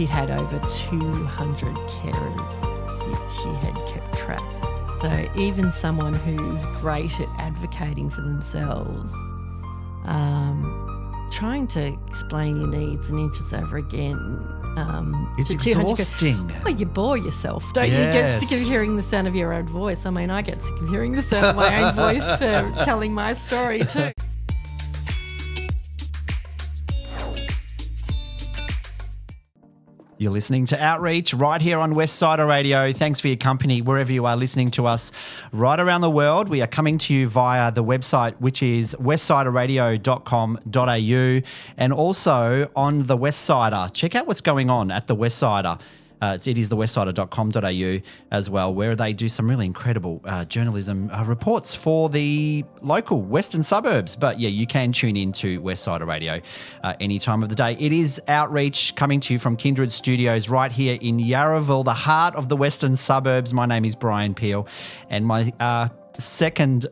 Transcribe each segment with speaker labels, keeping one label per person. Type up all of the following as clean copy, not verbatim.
Speaker 1: she'd had over 200 carers she had kept track. So even someone who's great at advocating for themselves, trying to explain your needs and interests over again.
Speaker 2: It's exhausting.
Speaker 1: Well, you bore yourself, don't you? You get sick of hearing the sound of your own voice. I mean, I get sick of hearing the sound of my own voice for telling my story too.
Speaker 2: You're listening to Outreach right here on Westsider Radio. Thanks for your company wherever you are listening to us right around the world. We are coming to you via the website, which is westsiderradio.com.au, and also on the Westsider. Check out what's going on at the Westsider. It is thewestsider.com.au as well, where they do some really incredible journalism reports for the local western suburbs. But yeah, you can tune in to Westsider Radio any time of the day. It is Outreach coming to you from Kindred Studios right here in Yarraville, the heart of the western suburbs. My name is Brian Peel, and my second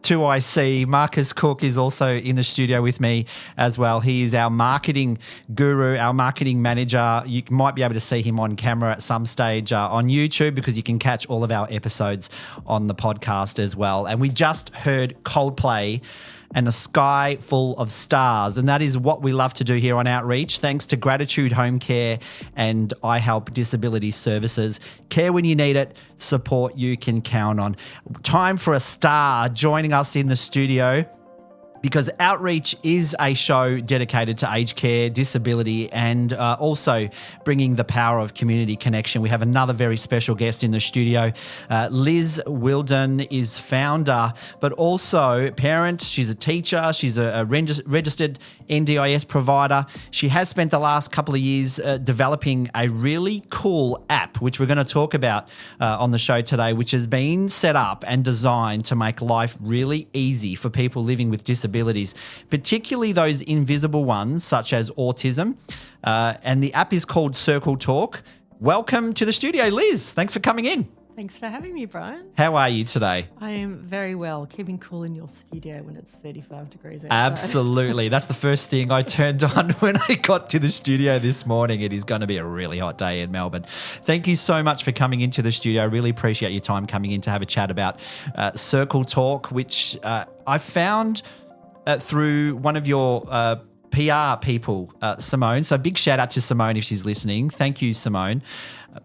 Speaker 2: 2IC, Marcus Cook, is also in the studio with me as well. He is our marketing guru, our marketing manager. You might be able to see him on camera at some stage on YouTube, because you can catch all of our episodes on the podcast as well. And we just heard Coldplay and A Sky Full of Stars. And that is what we love to do here on Outreach, thanks to Gratitude Home Care and I Help Disability Services. Care when you need it, support you can count on. Time for a star joining us in the studio, because Outreach is a show dedicated to aged care, disability, and also bringing the power of community connection. We have another very special guest in the studio. Liz Wheeldon is founder, but also parent. She's a teacher. She's a registered NDIS provider. She has spent the last couple of years developing a really cool app, which we're going to talk about on the show today, which has been set up and designed to make life really easy for people living with disabilities, particularly those invisible ones such as autism. And the app is called Circletalk. Welcome to the studio, Liz. Thanks for coming in.
Speaker 1: Thanks for having me, Brian.
Speaker 2: How are you today?
Speaker 1: I am very well, keeping cool in your studio when it's 35 degrees outside.
Speaker 2: Absolutely. That's the first thing I turned on when I got to the studio this morning. It is going to be a really hot day in Melbourne. Thank you so much for coming into the studio. I really appreciate your time coming in to have a chat about Circletalk, which I found through one of your PR people, Simone. So big shout out to Simone if she's listening. Thank you, Simone.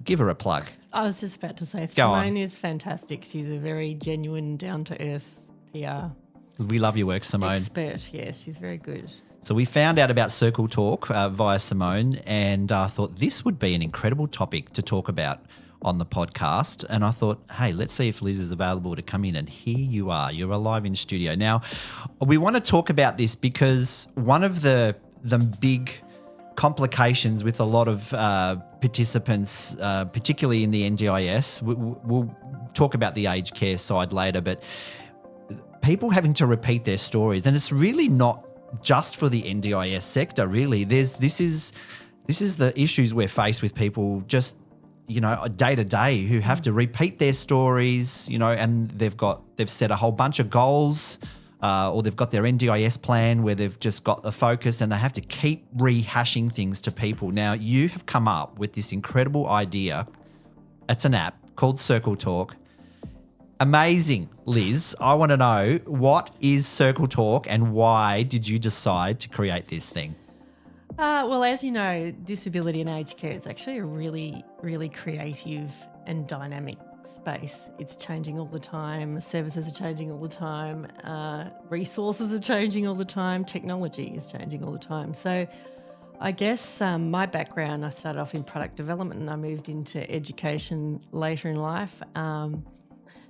Speaker 2: Give her a plug.
Speaker 1: I was just about to say, Simone is fantastic. She's a very genuine, down-to-earth PR.
Speaker 2: We love your work, Simone.
Speaker 1: Expert, yes, she's very good.
Speaker 2: So we found out about Circletalk via Simone, and I thought this would be an incredible topic to talk about on the podcast. And I thought, hey, let's see if Liz is available to come in. And here you are. You're alive in studio. Now, we want to talk about this because one of the big complications with a lot of participants, particularly in the NDIS, we'll talk about the aged care side later, but people having to repeat their stories. And it's really not just for the NDIS sector, really. This is the issues we're faced with people just, day to day, who have to repeat their stories, and they've set a whole bunch of goals, or they've got their NDIS plan where they've just got the focus and they have to keep rehashing things to people. Now, you have come up with this incredible idea. It's an app called Circletalk. Amazing, Liz. I want to know, what is Circletalk and why did you decide to create this thing?
Speaker 1: Well, as you know, disability and aged care, it's actually a really, really creative and dynamic space. It's changing all the time. Services are changing all the time. Resources are changing all the time. Technology is changing all the time. So I guess my background, I started off in product development and I moved into education later in life. And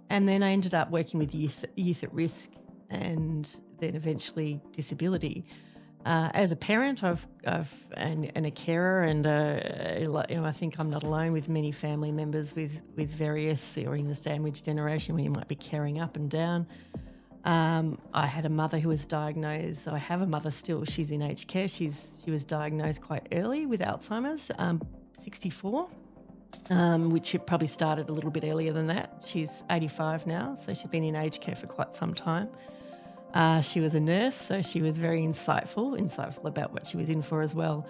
Speaker 1: then I ended up working with youth at risk and then eventually disability. As a parent, and a carer, and I think I'm not alone with many family members with various, or in the sandwich generation where you might be caring up and down. I had a mother who was diagnosed. I have a mother still. She's in aged care. She was diagnosed quite early with Alzheimer's, 64, which it probably started a little bit earlier than that. She's 85 now, so she's been in aged care for quite some time. She was a nurse, so she was very insightful about what she was in for as well.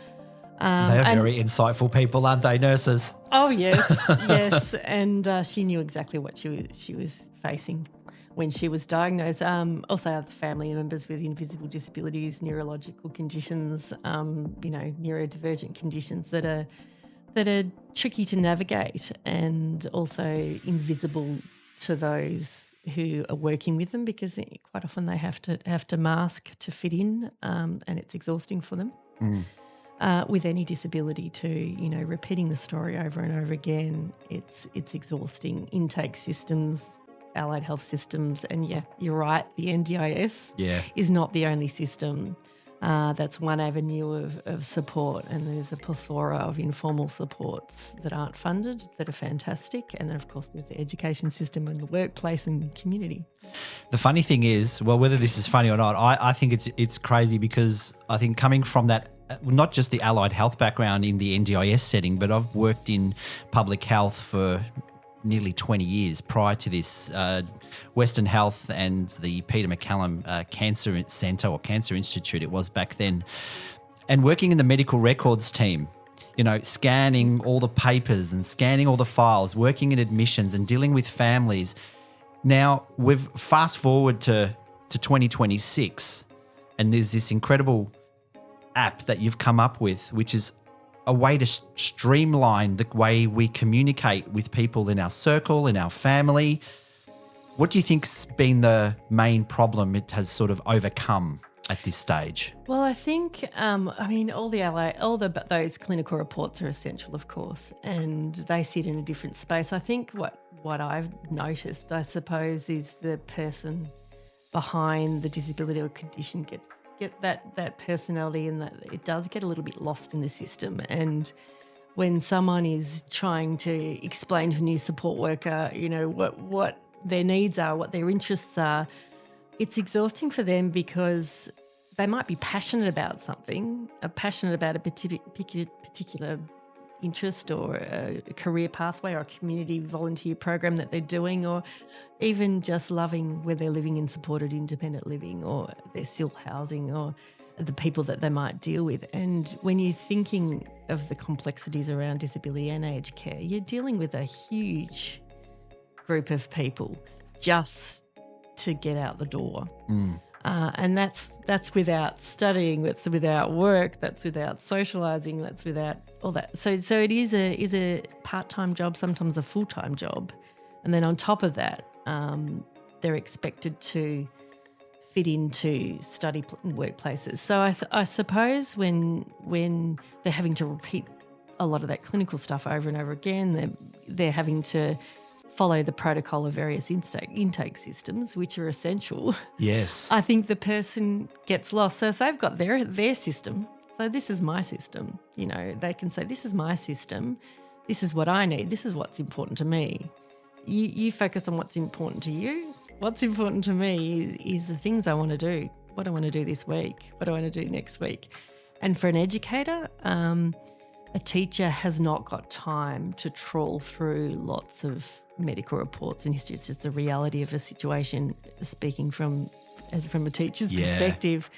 Speaker 2: They are very insightful people, aren't they, nurses?
Speaker 1: Oh, yes, yes. And she knew exactly what she was facing when she was diagnosed. Also, other family members with invisible disabilities, neurological conditions, neurodivergent conditions that are tricky to navigate and also invisible to those who are working with them, because quite often they have to mask to fit in, and it's exhausting for them. With any disability too, repeating the story over and over again, it's exhausting. Intake systems, allied health systems, and yeah, you're right, the NDIS is not the only system. That's one avenue of support, and there's a plethora of informal supports that aren't funded that are fantastic. And then, of course, there's the education system and the workplace and community.
Speaker 2: The funny thing is, well, whether this is funny or not, I think it's crazy, because I think coming from that, not just the allied health background in the NDIS setting, but I've worked in public health for nearly 20 years prior to this, Western Health and the Peter MacCallum Cancer Centre, or Cancer Institute it was back then, and working in the medical records team, scanning all the papers and scanning all the files, working in admissions and dealing with families. Now, we've fast forward to 2026, and there's this incredible app that you've come up with, which is a way to streamline the way we communicate with people in our circle, in our family. What do you think's been the main problem it has sort of overcome at this stage?
Speaker 1: Well, I think, those clinical reports are essential, of course, and they sit in a different space. I think what I've noticed, I suppose, is the person behind the disability or condition get that personality, and that it does get a little bit lost in the system. And when someone is trying to explain to a new support worker, what their needs are, what their interests are, it's exhausting for them, because they might be passionate about something, passionate about a particular interest or a career pathway or a community volunteer program that they're doing, or even just loving where they're living in supported independent living, or their SIL housing, or the people that they might deal with. And when you're thinking of the complexities around disability and aged care, you're dealing with a huge group of people just to get out the door. And that's without studying, that's without work, that's without socialising, that's without all that. So it is a part-time job, sometimes a full-time job. And then on top of that, they're expected to fit into study workplaces. So I suppose when they're having to repeat a lot of that clinical stuff over and over again, they're having to follow the protocol of various intake systems, which are essential.
Speaker 2: Yes.
Speaker 1: I think the person gets lost. So if they've got their system, so this is my system, they can say, this is my system, this is what I need, this is what's important to me. You focus on what's important to you. What's important to me is the things I want to do. What do I want to do this week? What do I want to do next week? And for an educator, a teacher has not got time to trawl through lots of medical reports and history. It's just the reality of a situation. Speaking from a teacher's perspective,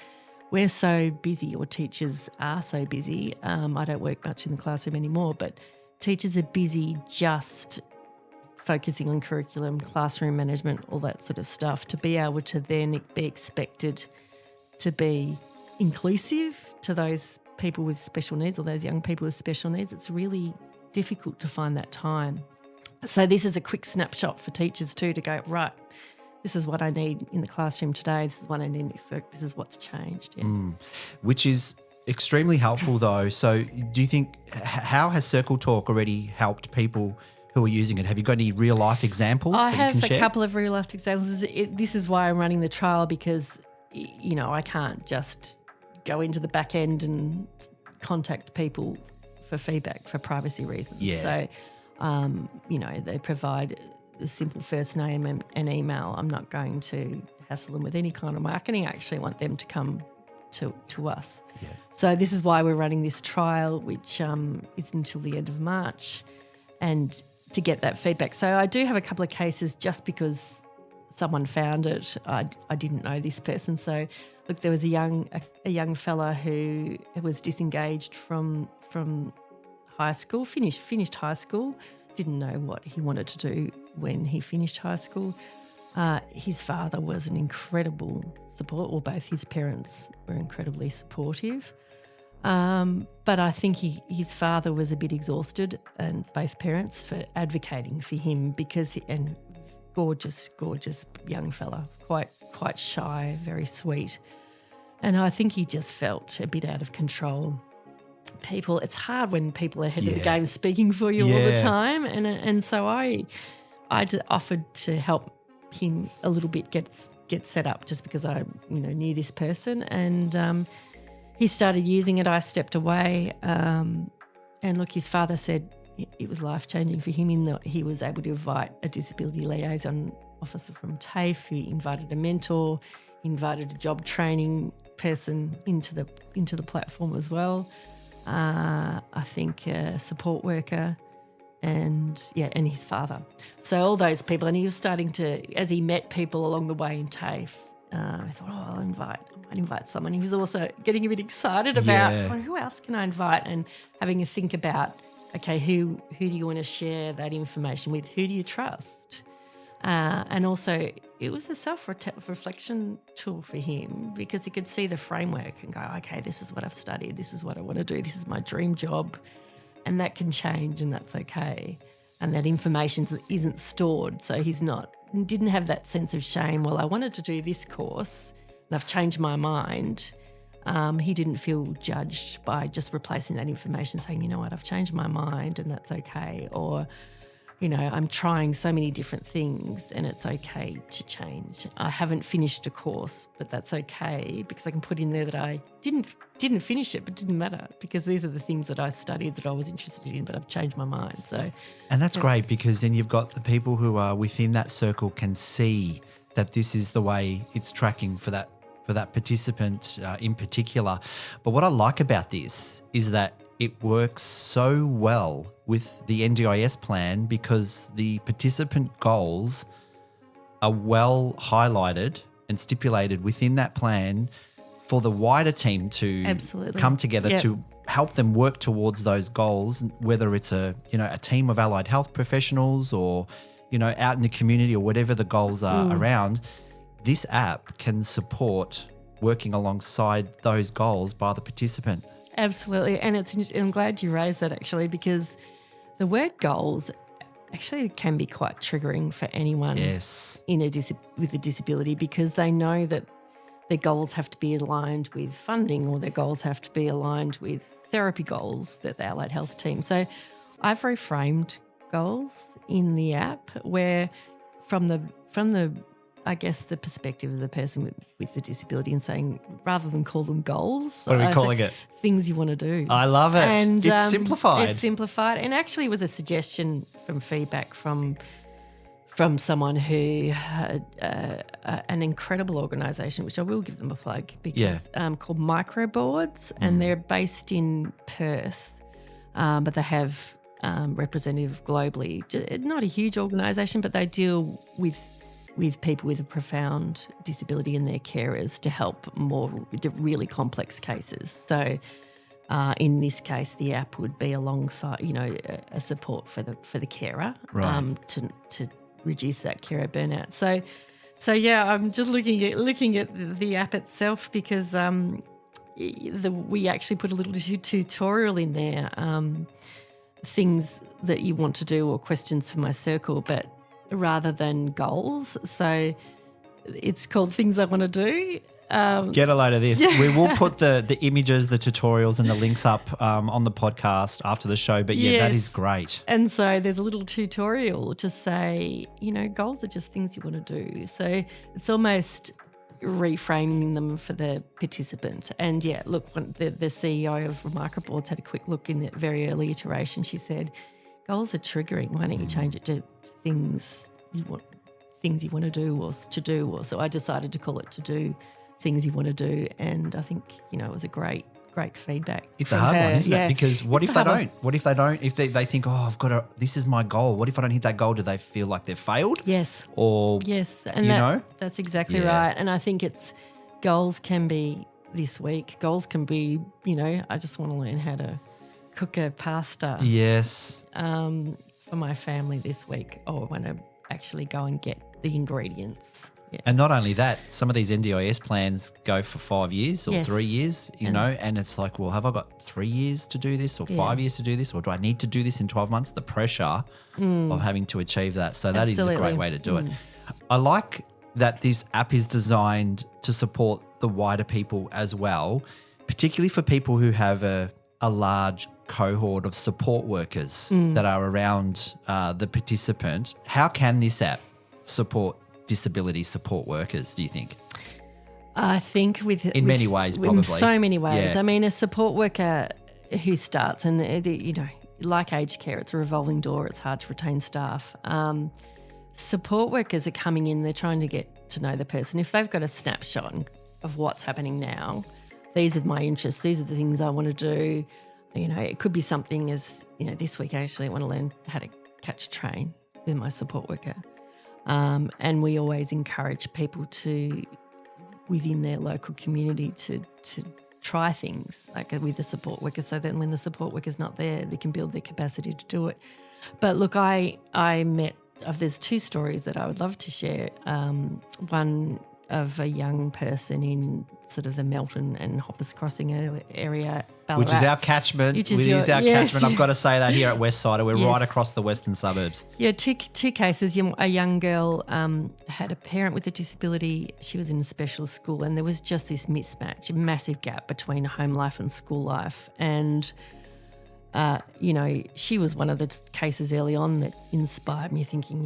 Speaker 1: we're so busy, or teachers are so busy. I don't work much in the classroom anymore, but teachers are busy just focusing on curriculum, classroom management, all that sort of stuff, to be able to then be expected to be inclusive to those people with special needs, or those young people with special needs. It's really difficult to find that time. So this is a quick snapshot for teachers too, to go, right, this is what I need in the classroom today, this is what I need next week, this is what's changed. Yeah.
Speaker 2: Which is extremely helpful though. So do you think, how has Circletalk already helped people who are using it? Have you got any real life examples
Speaker 1: I
Speaker 2: that
Speaker 1: have
Speaker 2: you can share?
Speaker 1: A couple of real life examples. This is why I'm running the trial, because, I can't just go into the back end and contact people for feedback for privacy reasons.
Speaker 2: Yeah.
Speaker 1: So, they provide the simple first name and email. I'm not going to hassle them with any kind of marketing. I actually want them to come to us.
Speaker 2: Yeah.
Speaker 1: So this is why we're running this trial, which is until the end of March, and to get that feedback. So I do have a couple of cases, just because someone found it. I didn't know this person. So, look, there was a young fella who was disengaged from high school, finished high school, didn't know what he wanted to do when he finished high school. His father was an incredible support, or both his parents were incredibly supportive. But I think his father was a bit exhausted, and both parents, for advocating for him, because and gorgeous young fella, quite shy, very sweet. And I think he just felt a bit out of control. It's hard when people are ahead of the game speaking for you all the time. And so I offered to help him a little bit get set up, just because I knew this person. And he started using it. I stepped away. And look, his father said it was life-changing for him, in that he was able to invite a disability liaison officer from TAFE. He invited a mentor, invited a job training person into the platform as well. I think a support worker, and his father. So all those people, and he was starting to, as he met people along the way in TAFE, I thought, I might invite someone. He was also getting a bit excited about, who else can I invite, and having a think about, okay, who do you want to share that information with? Who do you trust? And also, it was a self-reflection tool for him, because he could see the framework and go, okay, this is what I've studied, this is what I want to do, this is my dream job, and that can change, and that's okay. And that information isn't stored, so he didn't have that sense of shame. Well, I wanted to do this course and I've changed my mind. He didn't feel judged by just replacing that information, saying, you know what, I've changed my mind and that's okay. Or, I'm trying so many different things and it's okay to change. I haven't finished a course, but that's okay, because I can put in there that I didn't finish it, but it didn't matter, because these are the things that I studied that I was interested in, but I've changed my mind. So,
Speaker 2: and that's great, because then you've got the people who are within that circle can see that this is the way it's tracking for that participant in particular. But what I like about this is that it works so well with the NDIS plan, because the participant goals are well highlighted and stipulated within that plan for the wider team to come together to help them work towards those goals, whether it's a team of allied health professionals or, out in the community, or whatever the goals are around. This app can support working alongside those goals by the participant.
Speaker 1: Absolutely. And I'm glad you raised that, actually, because the word goals actually can be quite triggering for anyone with a disability, because they know that their goals have to be aligned with funding, or their goals have to be aligned with therapy goals that the allied health team. So I've reframed goals in the app, where from the I guess the perspective of the person with the disability, and saying, rather than call them goals,
Speaker 2: what are we calling it?
Speaker 1: Things you want to do.
Speaker 2: I love it.
Speaker 1: And
Speaker 2: it's simplified.
Speaker 1: It's simplified, and actually was a suggestion from feedback from someone who had an incredible organisation, which I will give them a plug, because called Microboards, and they're based in Perth, but they have representative globally. Not a huge organisation, but they deal with people with a profound disability and their carers to help more the really complex cases. So in this case, the app would be alongside, a support for the carer, to reduce that carer burnout. So yeah, I'm just looking at the app itself, because we actually put a little tutorial in there, things that you want to do or questions for my circle, but rather than goals. So it's called Things I Want to Do.
Speaker 2: Get a load of this. We will put the images, the tutorials and the links up on the podcast after the show. But that is great.
Speaker 1: And so there's a little tutorial to say, goals are just things you want to do. So it's almost reframing them for the participant. And look, the CEO of Remarkaboards had a quick look in the very early iteration. She said, goals are triggering. Why don't you change it to things you want to do, or to do? Or so I decided to call it To Do Things You Want to Do, and I think it was a great great feedback.
Speaker 2: It's a
Speaker 1: from
Speaker 2: hard
Speaker 1: her.
Speaker 2: one, isn't
Speaker 1: Yeah.
Speaker 2: it? Because what
Speaker 1: It's
Speaker 2: if
Speaker 1: a
Speaker 2: they
Speaker 1: hard one.
Speaker 2: don't? What if they don't? If they think, oh, I've got to, this is my goal. What if I don't hit that goal? Do they feel like they've failed?
Speaker 1: Yes.
Speaker 2: Or,
Speaker 1: Yes. And
Speaker 2: you know?
Speaker 1: that's exactly
Speaker 2: Yeah.
Speaker 1: right. And I think goals can be this week. Goals can be, I just want to learn how to cook a pasta
Speaker 2: Yes.
Speaker 1: for my family this week. Or I want to actually go and get the ingredients. Yeah.
Speaker 2: And not only that, some of these NDIS plans go for 5 years or
Speaker 1: Yes.
Speaker 2: 3 years, and it's like, well, have I got 3 years to do this or 5 years to do this, or do I need to do this in 12 months? The pressure of having to achieve that. So that is a
Speaker 1: Absolutely.
Speaker 2: great way to do it. I like that this app is designed to support the wider people as well, particularly for people who have a large cohort of support workers that are around the participant. How can this app support disability support workers, do you think?
Speaker 1: I think
Speaker 2: In many ways, probably.
Speaker 1: In so many ways.
Speaker 2: Yeah.
Speaker 1: I mean, a support worker who starts and, like aged care, it's a revolving door. It's hard to retain staff. Support workers are coming in, they're trying to get to know the person. If they've got a snapshot of what's happening now, these are my interests, these are the things I want to do. It could be something as, this week actually I want to learn how to catch a train with my support worker. And we always encourage people to, within their local community, to try things like with the support worker, so then when the support worker's not there, they can build their capacity to do it. But look, I met, there's 2 stories that I would love to share. One of a young person in sort of the Melton and Hoppers Crossing area, Ballarat.
Speaker 2: Which is our catchment.
Speaker 1: Which is
Speaker 2: our
Speaker 1: yes.
Speaker 2: catchment. I've got to say that here at Westsider. We're
Speaker 1: Yes.
Speaker 2: right across the western suburbs.
Speaker 1: Yeah, two cases. A young girl had a parent with a disability. She was in a special school, and there was just this mismatch, a massive gap between home life and school life. And, she was one of the cases early on that inspired me thinking,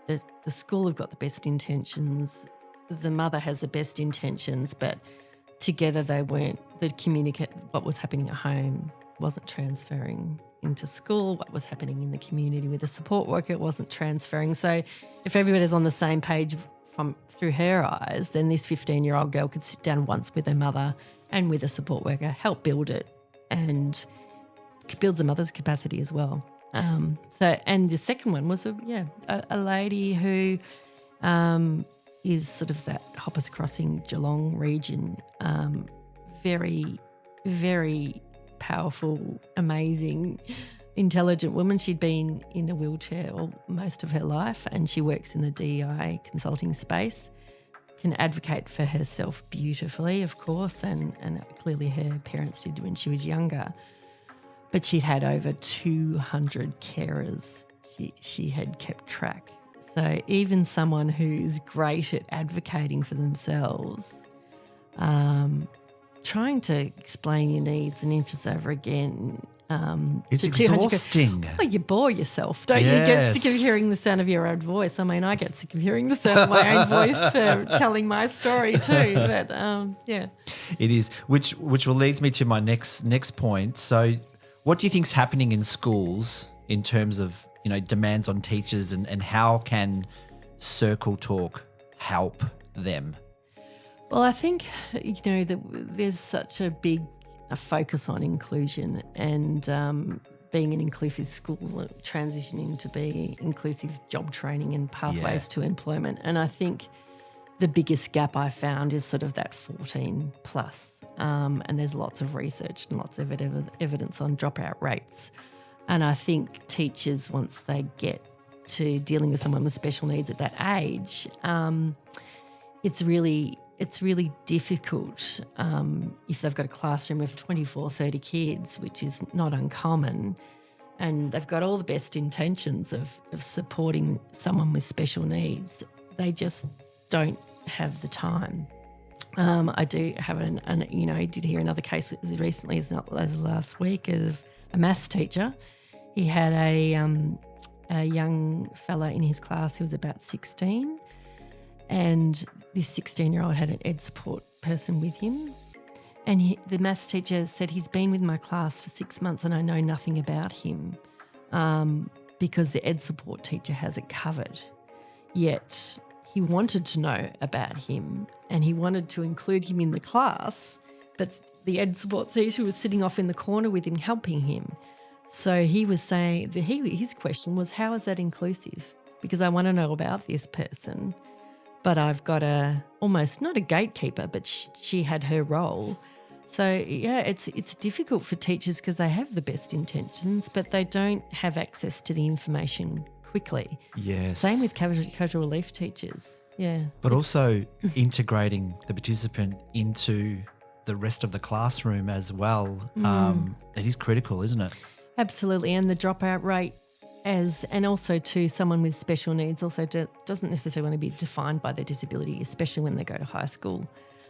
Speaker 1: the school have got the best intentions. The mother has the best intentions, but together they weren't, what was happening at home wasn't transferring into school, what was happening in the community with the support worker, it wasn't transferring. So if everybody's on the same page through her eyes, then this 15-year-old girl could sit down once with her mother and with a support worker, help build it, and builds a mother's capacity as well. And the second one was a lady who is sort of that Hoppers Crossing Geelong region, very, very powerful, amazing, intelligent woman. She'd been in a wheelchair most of her life, and she works in the DEI consulting space, can advocate for herself beautifully, of course, and clearly her parents did when she was younger. But she'd had over 200 carers. She had kept track. So even someone who's great at advocating for themselves, trying to explain your needs and interests over again.
Speaker 2: It's
Speaker 1: to 200
Speaker 2: exhausting.
Speaker 1: Well, you bore yourself, don't you?
Speaker 2: Yes.
Speaker 1: You get sick of hearing the sound of your own voice. I mean, I get sick of hearing the sound of my own voice for telling my story too. But yeah.
Speaker 2: It is, which will leads me to my next point. So what do you think's happening in schools in terms of, demands on teachers, and how can Circletalk help them?
Speaker 1: Well, I think, that there's such a big focus on inclusion and being an inclusive school, transitioning to be inclusive job training and pathways to employment. And I think the biggest gap I found is sort of that 14 plus. And there's lots of research and lots of evidence on dropout rates. And I think teachers, once they get to dealing with someone with special needs at that age, it's really difficult if they've got a classroom of 24, 30 kids, which is not uncommon, and they've got all the best intentions of supporting someone with special needs. They just don't have the time. I do have I did hear another case recently, as last week, of a maths teacher. He had a young fella in his class who was about 16, and this 16-year-old had an ed support person with him. And the maths teacher said, he's been with my class for 6 months and I know nothing about him because the ed support teacher has it covered. Yet he wanted to know about him and he wanted to include him in the class, but the ed support teacher was sitting off in the corner with him, helping him. So he was saying his question was, how is that inclusive? Because I want to know about this person, but I've got almost not a gatekeeper, but she had her role. So, yeah, it's difficult for teachers because they have the best intentions, but they don't have access to the information quickly.
Speaker 2: Yes.
Speaker 1: Same with casual relief teachers. Yeah.
Speaker 2: But also integrating the participant into the rest of the classroom as well. It is critical, isn't it?
Speaker 1: Absolutely. And the dropout rate and also too, someone with special needs also doesn't necessarily want to be defined by their disability, especially when they go to high school.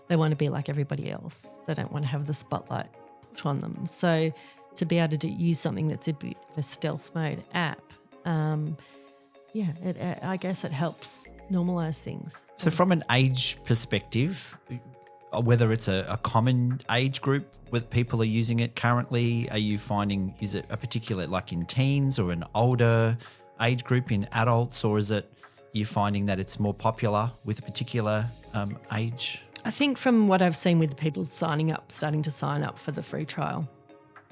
Speaker 1: They want to be like everybody else. They don't want to have the spotlight put on them. So to be able to use something that's a bit of a stealth mode app, I guess it helps normalise things.
Speaker 2: So from an age perspective, whether it's a common age group where people are using it currently, are you finding, is it a particular, like in teens or an older age group in adults, or is it you finding that it's more popular with a particular age?
Speaker 1: I think from what I've seen with the people starting to sign up for the free trial,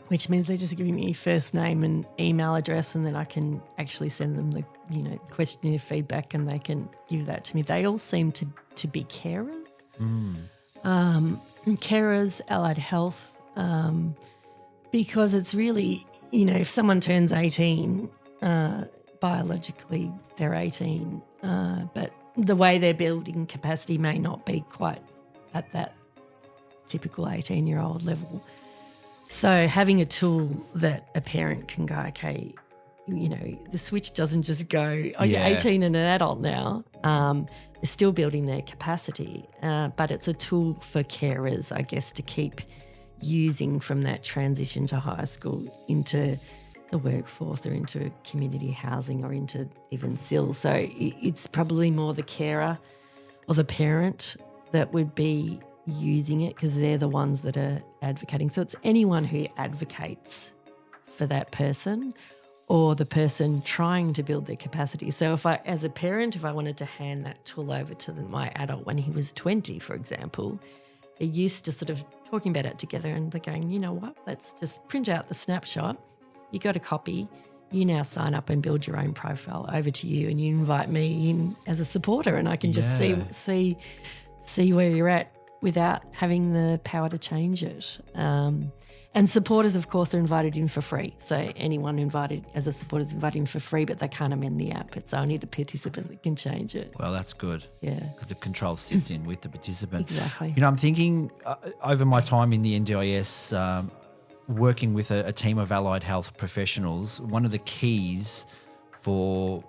Speaker 1: which means they're just giving me first name and email address, and then I can actually send them the questionnaire feedback and they can give that to me. They all seem to be carers. Carers, allied health, because it's really, if someone turns 18, biologically they're 18, but the way they're building capacity may not be quite at that typical 18-year-old level. So having a tool that a parent can go, okay, the switch doesn't just go, you're 18 and an adult now. They're still building their capacity, but it's a tool for carers, I guess, to keep using from that transition to high school into the workforce or into community housing or into even SIL. So it's probably more the carer or the parent that would be using it because they're the ones that are advocating. So it's anyone who advocates for that person or the person trying to build their capacity. So if I, as a parent, if I wanted to hand that tool over to my adult when he was 20, for example, they're used to sort of talking about it together and they're going, you know what, let's just print out the snapshot. You got a copy. You now sign up and build your own profile. Over to you, and you invite me in as a supporter and I can just see where you're at without having the power to change it. And supporters, of course, are invited in for free. So anyone invited as a supporter is invited in for free, but they can't amend the app. It's only the participant that can change it.
Speaker 2: Well, that's good.
Speaker 1: Yeah.
Speaker 2: Because the control sits in with the participant.
Speaker 1: Exactly.
Speaker 2: I'm thinking over my time in the NDIS, working with a team of allied health professionals, one of the keys for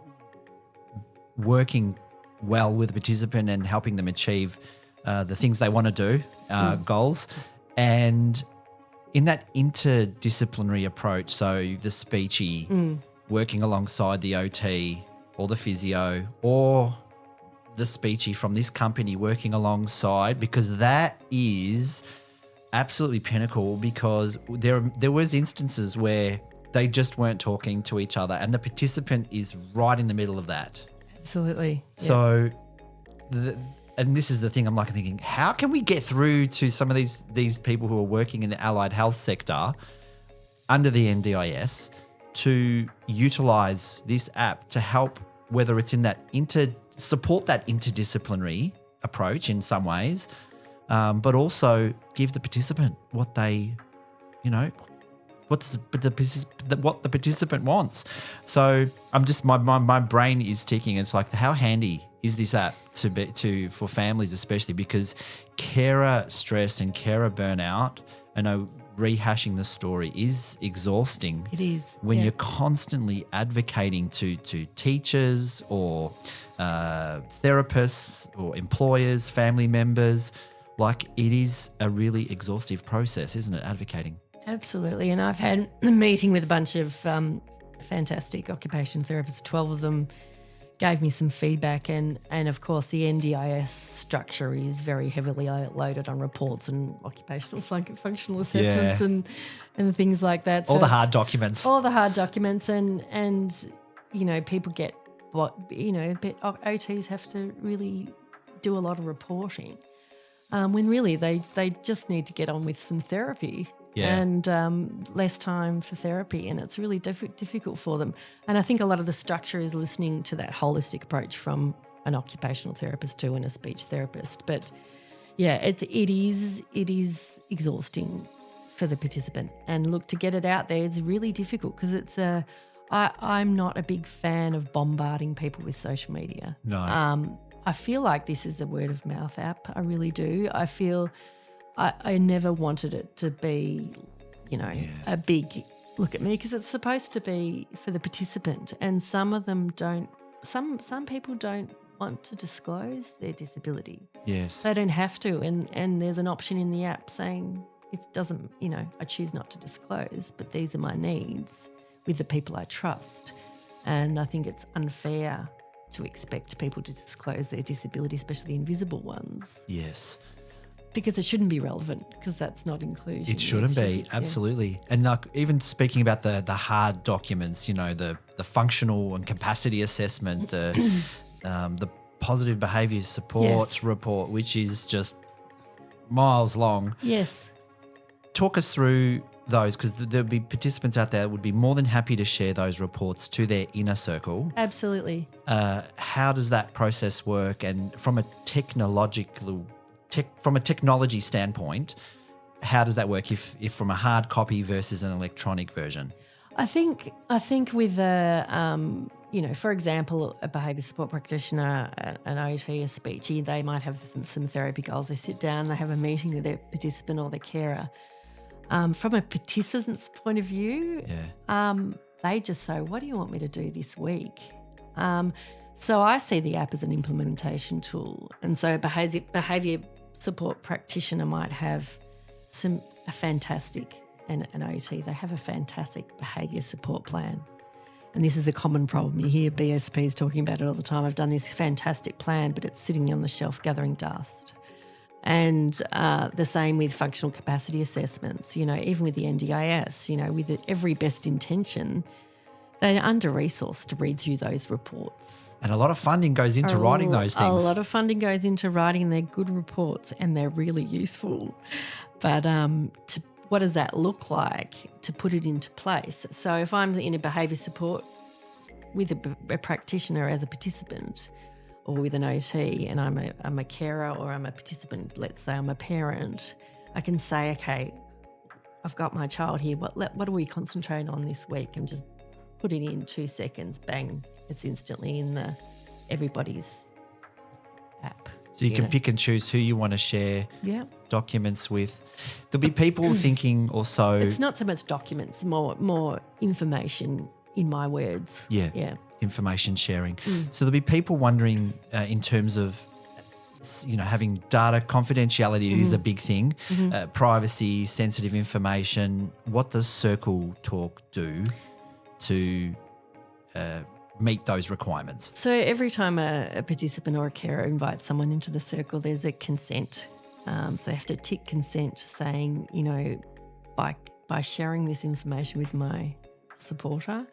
Speaker 2: working well with the participant and helping them achieve the things they want to do, goals, and in that interdisciplinary approach, so the speechy working alongside the OT or the physio or the speechy from this company working alongside, because that is absolutely pinnacle, because there was instances where they just weren't talking to each other and the participant is right in the middle of that.
Speaker 1: Absolutely.
Speaker 2: So and this is the thing, I'm like thinking, how can we get through to some of these people who are working in the allied health sector under the NDIS to utilise this app to help, whether it's in that support that interdisciplinary approach in some ways, but also give the participant what they, what the participant wants. So I'm just my brain is ticking. It's like, how handy is this app for families, especially because carer stress and carer burnout, I know rehashing the story is exhausting.
Speaker 1: It is.
Speaker 2: When you're constantly advocating to teachers or therapists or employers, family members, like it is a really exhaustive process, isn't it, advocating?
Speaker 1: Absolutely. And I've had a meeting with a bunch of fantastic occupational therapists, 12 of them gave me some feedback, and of course the NDIS structure is very heavily loaded on reports and occupational functional assessments and things like that. So
Speaker 2: all the hard documents.
Speaker 1: All the hard documents and people get OTs have to really do a lot of reporting. when really they just need to get on with some therapy.
Speaker 2: Yeah.
Speaker 1: And less time for therapy, and it's really difficult for them. And I think a lot of the structure is listening to that holistic approach from an occupational therapist too and a speech therapist. But yeah, it is exhausting for the participant. And look, to get it out there, it's really difficult because I'm not a big fan of bombarding people with social media.
Speaker 2: No.
Speaker 1: I feel like this is a word of mouth app. I really do. I feel I never wanted it to be, a big look at me, because it's supposed to be for the participant, and some of them don't. Some people don't want to disclose their disability.
Speaker 2: Yes.
Speaker 1: They don't have to, and there's an option in the app saying it doesn't. I choose not to disclose, but these are my needs with the people I trust, and I think it's unfair to expect people to disclose their disability, especially invisible ones.
Speaker 2: Yes.
Speaker 1: Because it shouldn't be relevant, because that's not inclusion.
Speaker 2: It shouldn't be, absolutely. And like, even speaking about the hard documents, the functional and capacity assessment, the positive behaviour support report, which is just miles long.
Speaker 1: Yes.
Speaker 2: Talk us through those, because there'll be participants out there that would be more than happy to share those reports to their inner circle.
Speaker 1: Absolutely.
Speaker 2: How does that process work? And from a technology standpoint, how does that work if from a hard copy versus an electronic version?
Speaker 1: I think with for example, a behaviour support practitioner, an OT, a speechy, they might have some therapy goals. They sit down, they have a meeting with their participant or their carer. From a participant's point of view, they just say, what do you want me to do this week? So I see the app as an implementation tool. And so a behaviour support practitioner might have a fantastic, and an OT, they have a fantastic behaviour support plan. And this is a common problem. You hear BSPs talking about it all the time. I've done this fantastic plan, but it's sitting on the shelf gathering dust. And the same with functional capacity assessments, even with the NDIS, with every best intention, they're under-resourced to read through those reports.
Speaker 2: And a lot of funding goes into writing those things.
Speaker 1: A lot of funding goes into writing, and they're good reports and they're really useful. But what does that look like to put it into place? So if I'm in a behaviour support with a practitioner as a participant, or with an OT, and I'm a carer, or I'm a participant, let's say I'm a parent, I can say, okay, I've got my child here, what do we concentrate on this week? And just put it in 2 seconds, bang, it's instantly in everybody's app.
Speaker 2: So you can pick and choose who you want to share documents with. There'll be people thinking also...
Speaker 1: It's not so much documents, more information, in my words.
Speaker 2: Yeah. Information sharing. So there'll be people wondering in terms of, having data confidentiality is a big thing, privacy, sensitive information. What does Circletalk do to meet those requirements? So
Speaker 1: every time a participant or a carer invites someone into the circle, there's a consent. So they have to tick consent saying, by sharing this information with my supporter,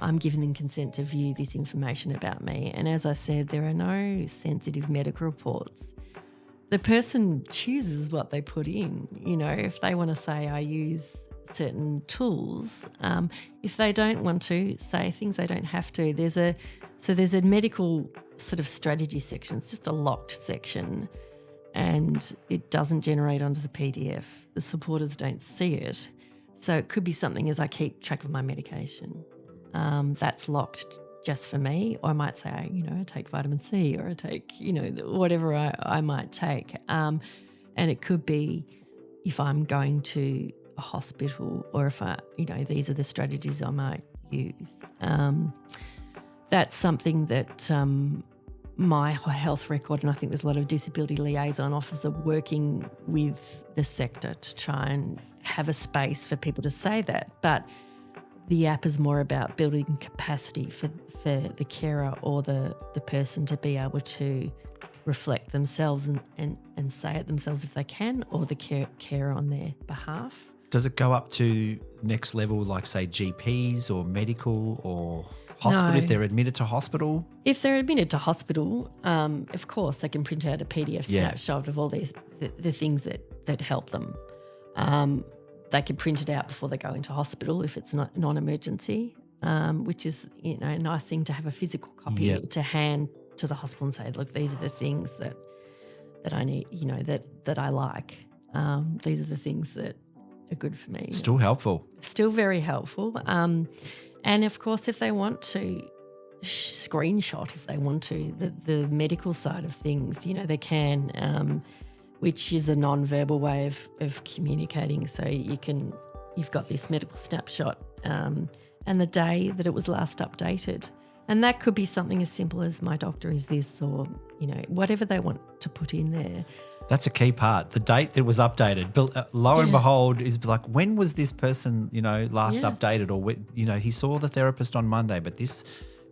Speaker 1: I'm giving them consent to view this information about me. And as I said, there are no sensitive medical reports. The person chooses what they put in. If they want to say I use certain tools, if they don't want to say things, they don't have to. There's a medical sort of strategy section. It's just a locked section, and it doesn't generate onto the PDF. The supporters don't see it. So it could be something as I keep track of my medication. That's locked just for me. Or I might say, I take vitamin C, or I take, whatever I might take. And it could be if I'm going to a hospital, or if these are the strategies I might use. That's something that my health record, and I think there's a lot of disability liaison officers are working with the sector to try and have a space for people to say that. But the app is more about building capacity for the carer or the person to be able to reflect themselves and say it themselves if they can, or the carer on their behalf.
Speaker 2: does it go up to next level, like say GPs or medical or hospital,
Speaker 1: No.
Speaker 2: if they're admitted to hospital?
Speaker 1: If they're admitted to hospital, of course they can print out a PDF
Speaker 2: Yeah.
Speaker 1: snapshot of all these the things that help them. They can print it out before they go into hospital if it's not non-emergency, which is a nice thing to have a physical copy
Speaker 2: Yep.
Speaker 1: to hand to the hospital and say, look, these are the things that I need, that I like. These are the things that are good for me.
Speaker 2: Still helpful.
Speaker 1: Still very helpful. And of course, if they want to screenshot, if they want to, the medical side of things, they can, which is a non-verbal way of communicating. So you've got this medical snapshot and the day that it was last updated. And that could be something as simple as my doctor is this, or, whatever they want to put in there.
Speaker 2: That's a key part. The date that was updated. But lo and behold, is like, when was this person, last updated? Or, he saw the therapist on Monday, but this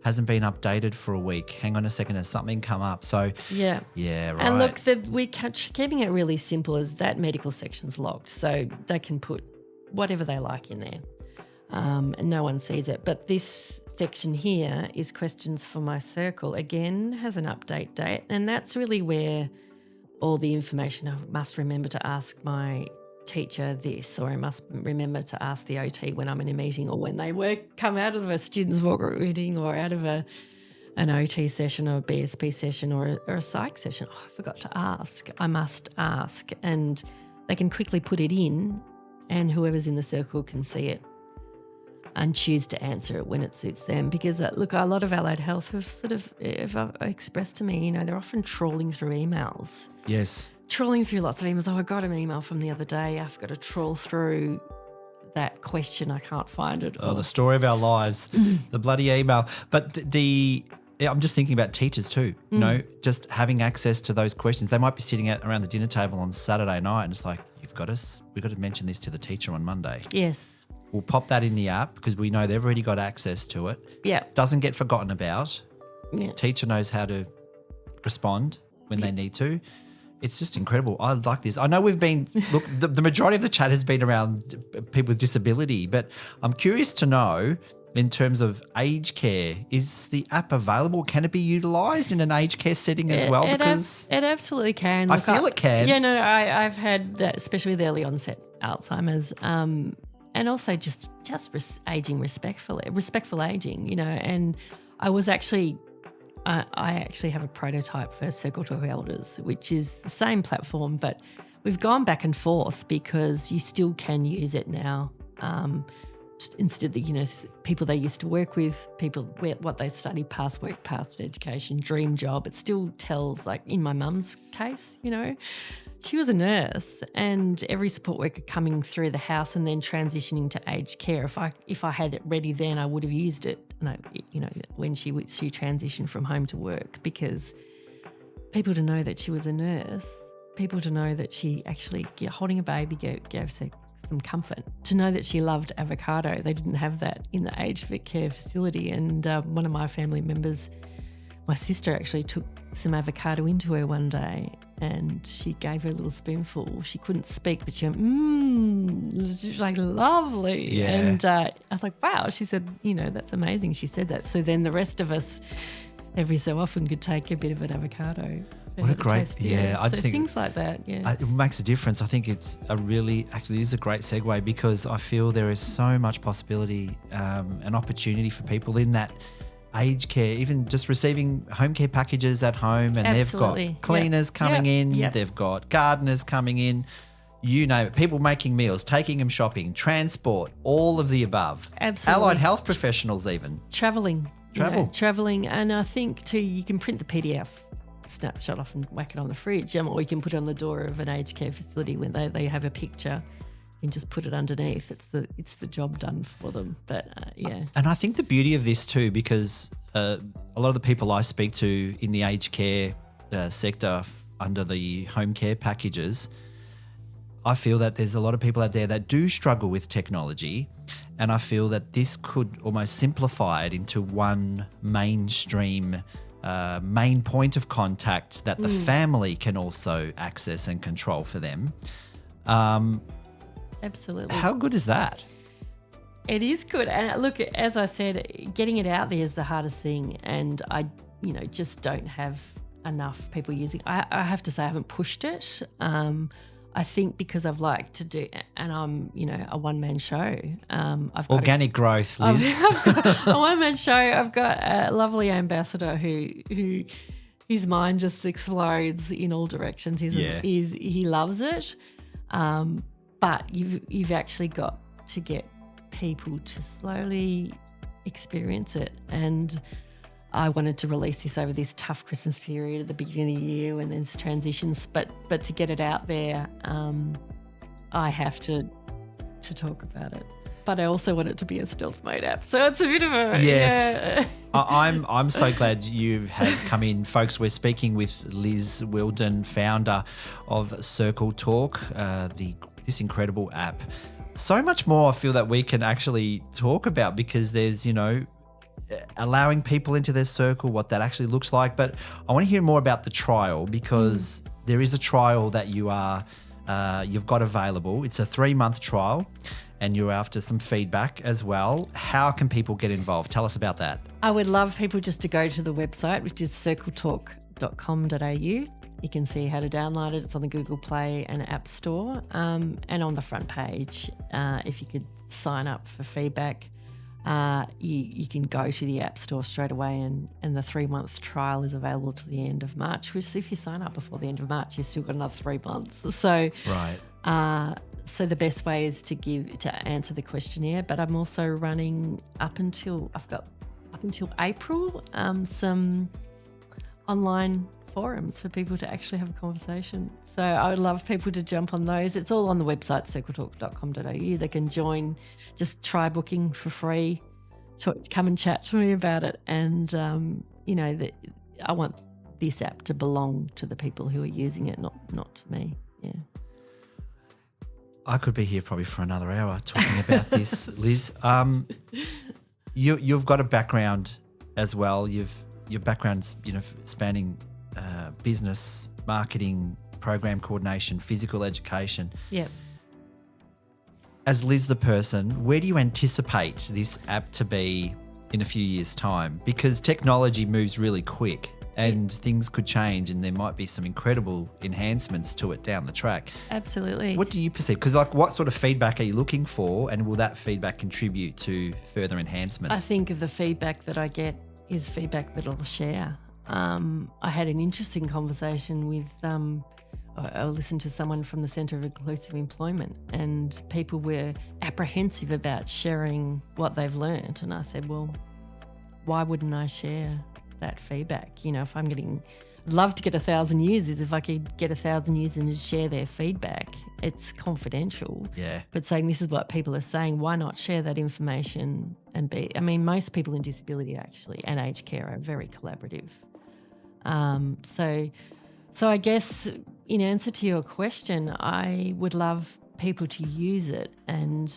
Speaker 2: hasn't been updated for a week. Hang on a second, has something come up? So, yeah, right.
Speaker 1: And look, we're keeping it really simple as that medical section's locked. So they can put whatever they like in there and no one sees it. But this section here is questions for my circle. Again, has an update date. And that's really where all the information. I must remember to ask my teacher this, or I must remember to ask the OT when I'm in a meeting, or when they come out of a students' walk meeting, or out of an OT session or a BSP session or a psych session. Oh, I forgot to ask. I must ask. And they can quickly put it in, and whoever's in the circle can see it and choose to answer it when it suits them. Because, look, a lot of allied health have expressed to me, they're often trawling through emails.
Speaker 2: Yes.
Speaker 1: Trawling through lots of emails. Oh, I got an email from the other day. I've got to trawl through that question. I can't find it.
Speaker 2: Oh, the story of our lives, the bloody email. But I'm just thinking about teachers too, just having access to those questions. They might be sitting around the dinner table on Saturday night, and it's like, we've got to mention this to the teacher on Monday.
Speaker 1: Yes.
Speaker 2: We'll pop that in the app because we know they've already got access to it.
Speaker 1: Yeah.
Speaker 2: Doesn't get forgotten about.
Speaker 1: Yeah.
Speaker 2: Teacher knows how to respond when they need to. It's just incredible. I like this. I know we've been, look, the majority of the chat has been around people with disability, but I'm curious to know, in terms of aged care, is the app available? Can it be utilised in an aged care setting as well? Because
Speaker 1: it absolutely can.
Speaker 2: I feel it can.
Speaker 1: Yeah, no, I've had that, especially with early onset Alzheimer's, and also just aging respectful aging, and I was actually. I actually have a prototype for Circletalk Elders, which is the same platform, but we've gone back and forth because you still can use it now. Instead of, people they used to work with, people what they studied, past work, past education, dream job, it still tells, like in my mum's case, she was a nurse, and every support worker coming through the house and then transitioning to aged care. If I had it ready then, I would have used it. When she transitioned from home to work, because people to know that she was a nurse, people to know that she actually holding a baby gave some comfort. To know that she loved avocado, they didn't have that in the aged care facility. And one of my family members, my sister, actually took some avocado into her one day, and she gave her a little spoonful. She couldn't speak, but she went, she was like, lovely.
Speaker 2: Yeah.
Speaker 1: And I was like, wow. She said, that's amazing. She said that. So then the rest of us, every so often, could take a bit of an avocado.
Speaker 2: What a great, I just think
Speaker 1: things like that,
Speaker 2: it makes a difference. I think it's it is a great segue, because I feel there is so much possibility and opportunity for people in that aged care, even just receiving home care packages at home, and
Speaker 1: Absolutely.
Speaker 2: they've got cleaners coming in, they've got gardeners coming in, you name it, people making meals, taking them shopping, transport, all of the above.
Speaker 1: Absolutely.
Speaker 2: Allied health professionals even.
Speaker 1: Travelling.
Speaker 2: Travelling.
Speaker 1: And I think too, you can print the PDF snapshot off and whack it on the fridge, or you can put it on the door of an aged care facility when they have a picture. You can just put it underneath. It's the job done for them. But
Speaker 2: And I think the beauty of this too, because a lot of the people I speak to in the aged care sector under the home care packages, I feel that there's a lot of people out there that do struggle with technology, and I feel that this could almost simplify it into one mainstream main point of contact that the family can also access and control for them.
Speaker 1: absolutely.
Speaker 2: How good is that?
Speaker 1: It is good. And look, as I said, getting it out there is the hardest thing. And I, just don't have enough people using. I have to say I haven't pushed it. I think because I've liked to do, and I'm, a one-man show. I've got
Speaker 2: organic growth, Liz.
Speaker 1: I've got a one-man show. I've got a lovely ambassador who his mind just explodes in all directions. He loves it. But you've actually got to get people to slowly experience it. And I wanted to release this over this tough Christmas period at the beginning of the year when there's transitions. But to get it out there, I have to talk about it. But I also want it to be a stealth mode app. So it's a bit of a...
Speaker 2: Yes.
Speaker 1: Yeah.
Speaker 2: I'm so glad you have come in. Folks, we're speaking with Liz Wheeldon, founder of Circletalk, this incredible app. So much more I feel that we can actually talk about because there's, allowing people into their circle, what that actually looks like. But I want to hear more about the trial because there is a trial that you've got available. It's a 3-month trial and you're after some feedback as well. How can people get involved? Tell us about that.
Speaker 1: I would love people just to go to the website, which is circletalk.com.au. You can see how to download it. It's on the Google Play and App Store. And on the front page, if you could sign up for feedback, you can go to the App Store straight away and the 3-month trial is available to the end of March, which if you sign up before the end of March, you've still got another 3 months. So,
Speaker 2: right.
Speaker 1: So the best way is to answer the questionnaire, but I'm also running up until April, some online forums for people to actually have a conversation. So I would love people to jump on those. It's all on the website, circletalk.com.au. They can join, just try booking for free, come and chat to me about it. And, I want this app to belong to the people who are using it, not to me. Yeah.
Speaker 2: I could be here probably for another hour talking about this, Liz. You've got a background as well. Your background's spanning business, marketing, program coordination, physical education.
Speaker 1: Yeah.
Speaker 2: As Liz the person, where do you anticipate this app to be in a few years' time? Because technology moves really quick and things could change and there might be some incredible enhancements to it down the track.
Speaker 1: Absolutely.
Speaker 2: What do you perceive? Because what sort of feedback are you looking for and will that feedback contribute to further enhancements?
Speaker 1: I think of the feedback that I get is feedback that I'll share. I had an interesting conversation with, I listened to someone from the Centre of Inclusive Employment and people were apprehensive about sharing what they've learned. And I said, well, why wouldn't I share that feedback? If I'm I'd love to get 1,000 users. If I could get 1,000 users and share their feedback, it's confidential.
Speaker 2: Yeah. But
Speaker 1: saying this is what people are saying, why not share that information and most people in disability actually and aged care are very collaborative. So I guess in answer to your question, I would love people to use it and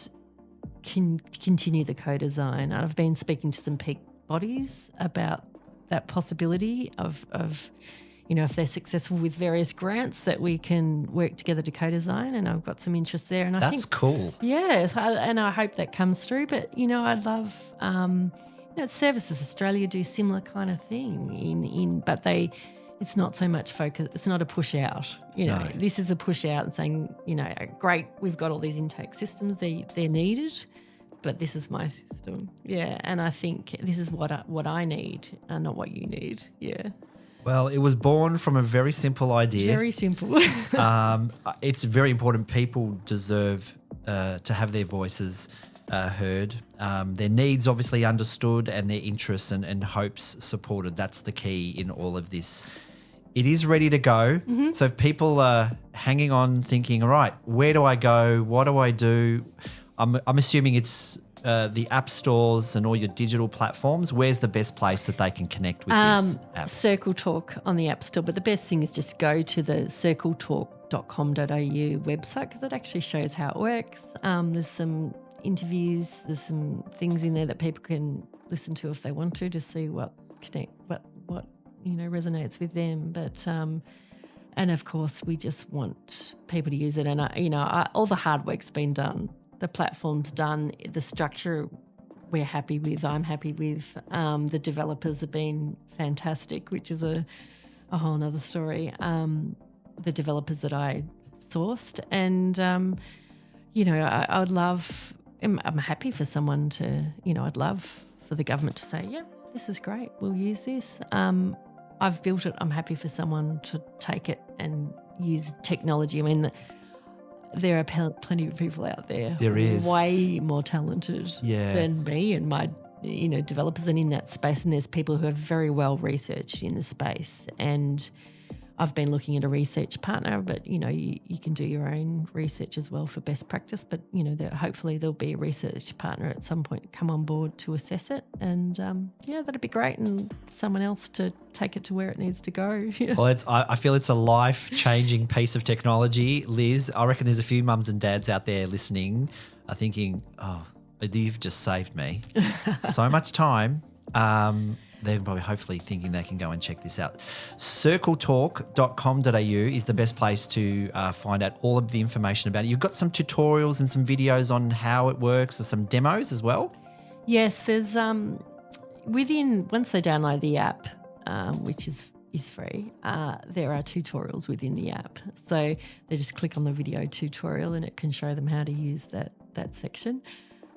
Speaker 1: continue the co-design. I've been speaking to some peak bodies about that possibility of if they're successful with various grants that we can work together to co-design, and I've got some interest there. And I think
Speaker 2: that's cool.
Speaker 1: Yes, and I hope that comes through. But I'd love Services Australia do similar kind of thing but it's not so much focus. It's not a push out.
Speaker 2: No.
Speaker 1: This is a push out and saying great, we've got all these intake systems. They're needed. But this is my system. Yeah. And I think this is what I need and not what you need. Yeah.
Speaker 2: Well, it was born from a very simple idea.
Speaker 1: Very simple.
Speaker 2: It's very important. People deserve to have their voices heard, their needs obviously understood and their interests and hopes supported. That's the key in all of this. It is ready to go. Mm-hmm. So if people are hanging on thinking, all right, where do I go? What do I do? I'm assuming it's the app stores and all your digital platforms. Where's the best place that they can connect with this app?
Speaker 1: Circletalk on the App Store. But the best thing is just go to the circletalk.com.au website because it actually shows how it works. There's some interviews, there's some things in there that people can listen to if they want to see what resonates with them. And of course, we just want people to use it. And, all the hard work's been done. The platform's done. The structure we're happy with, I'm happy with. The developers have been fantastic, which is a whole nother story. The developers that I sourced. And, I would love, I'm happy for someone to, I'd love for the government to say, yeah, this is great, we'll use this. I've built it. I'm happy for someone to take it and use technology. I mean, there are plenty of people out there.
Speaker 2: There is.
Speaker 1: Way more talented than me and my, developers, and in that space. And there's people who are very well researched in the space. And I've been looking at a research partner, but, you can do your own research as well for best practice. But, hopefully there'll be a research partner at some point come on board to assess it. And, that'd be great. And someone else to take it to where it needs to go.
Speaker 2: Well, I feel it's a life-changing piece of technology. Liz, I reckon there's a few mums and dads out there listening are thinking, oh, you've just saved me so much time. They're probably hopefully thinking they can go and check this out. Circletalk.com.au is the best place to find out all of the information about it. You've got some tutorials and some videos on how it works, or some demos as well?
Speaker 1: Yes, there's once they download the app, which is free, there are tutorials within the app. So they just click on the video tutorial and it can show them how to use that section.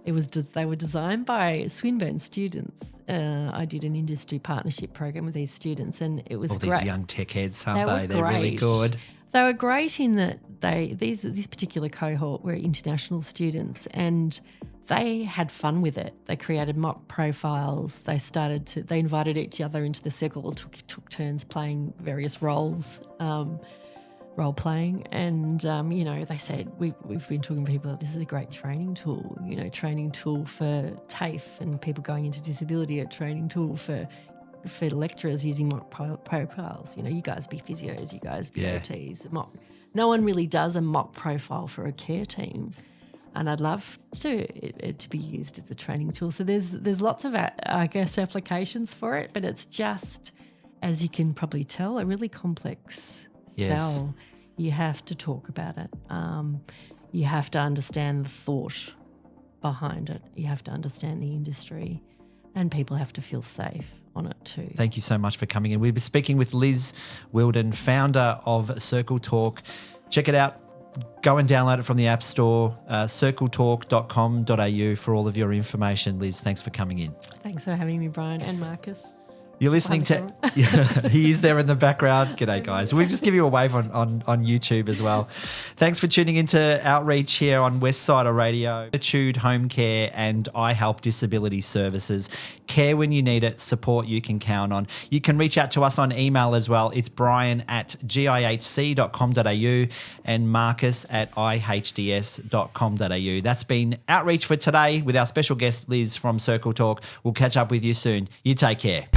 Speaker 1: They were designed by Swinburne students. I did an industry partnership program with these students, and it was great.
Speaker 2: These young tech heads, aren't they? They're
Speaker 1: great.
Speaker 2: really good.
Speaker 1: They were great in that this particular cohort were international students, and they had fun with it. They created mock profiles. They invited each other into the circle, took turns playing various roles. Role playing, and they said we've been talking to people. This is a great training tool. Training tool for TAFE and people going into disability. A training tool for lecturers using mock profiles. You guys be physios, you guys be OTs. No one really does a mock profile for a care team, and I'd love it to be used as a training tool. So there's lots of applications for it, but it's just, as you can probably tell, a really complex.
Speaker 2: Yes.
Speaker 1: You have to talk about it. You have to understand the thought behind it. You have to understand the industry, and people have to feel safe on it too.
Speaker 2: Thank you so much for coming in. We've been speaking with Liz Wheeldon, founder of Circletalk. Check it out. Go and download it from the App Store, circletalk.com.au for all of your information. Liz, thanks for coming in.
Speaker 1: Thanks for having me, Brian and Marcus.
Speaker 2: You're listening to... he is there in the background. G'day, guys. We'll just give you a wave on YouTube as well. Thanks for tuning into Outreach here on Westsider Radio. Attitude, Home Care and I Help Disability Services. Care when you need it, support you can count on. You can reach out to us on email as well. It's brian@gihc.com.au and marcus@ihds.com.au. That's been Outreach for today with our special guest, Liz from Circletalk. We'll catch up with you soon. You take care.